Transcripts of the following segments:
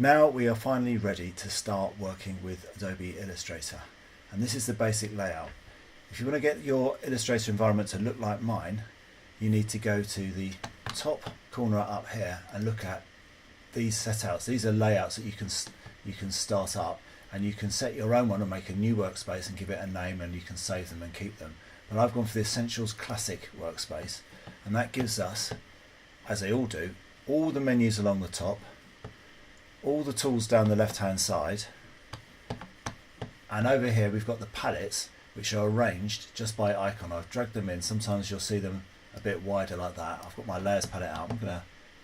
Now we are finally ready to start working with Adobe Illustrator, and this is the basic layout. If you want to get your Illustrator environment to look like mine, you need to go to the top corner up here and look at these setouts. These are layouts that you can start up, and you can set your own one and make a new workspace and give it a name, and you can save them and keep them. But I've gone for the Essentials Classic workspace, and that gives us, as they all do, all the menus along the top, all the tools down the left hand side, and over here we've got the palettes which are arranged just by icon. I've dragged them in. Sometimes you'll see them a bit wider like that. I've got my layers palette out. I'm going to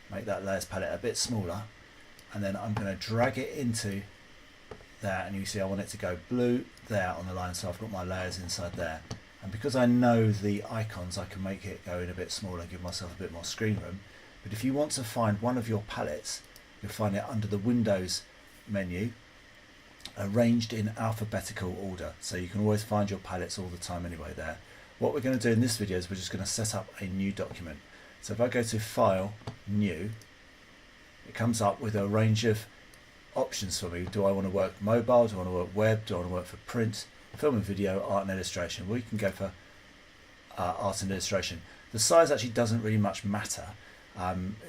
make that layers palette a bit smaller, and then I'm going to drag it into there, and you see I want it to go blue there on the line, so I've got my layers inside there. And because I know the icons, I can make it go in a bit smaller and give myself a bit more screen room. But if you want to find one of your palettes, you'll find it under the Windows menu, arranged in alphabetical order, so you can always find your palettes all the time anyway there. What we're going to do in this video is we're just going to set up a new document. So if I go to File, New, it comes up with a range of options for me. Do I want to work mobile? Do I want to work web? Do I want to work for print, film and video, art and illustration? We can go for art and illustration. The size actually doesn't really much matter.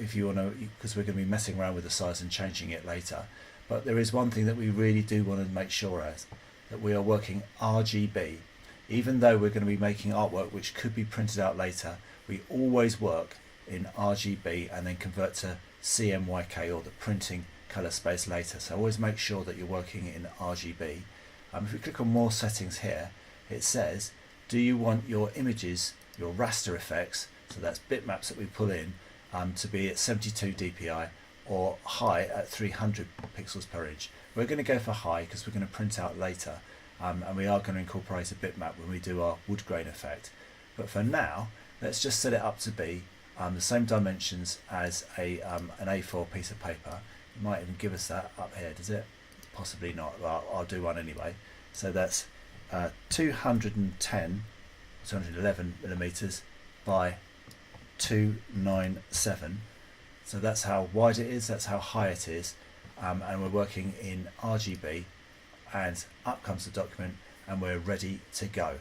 If you want to, because we're going to be messing around with the size and changing it later. But there is one thing that we really do want to make sure of, that we are working RGB. Even though we're going to be making artwork which could be printed out later, we always work in RGB and then convert to CMYK, or the printing color space, later. So always make sure that you're working in RGB. If we click on more settings here, it says, do you want your images, your raster effects, so that's bitmaps that we pull in, to be at 72 dpi or high at 300 pixels per inch. We're going to go for high because we're going to print out later, and we are going to incorporate a bitmap when we do our wood grain effect. But for now, let's just set it up to be the same dimensions as an A4 piece of paper. It might even give us that up here, does it? Possibly not. Well, I'll do one anyway. So that's 211 millimeters by 297. So that's how wide it is, that's how high it is, and we're working in RGB, and up comes the document and we're ready to go.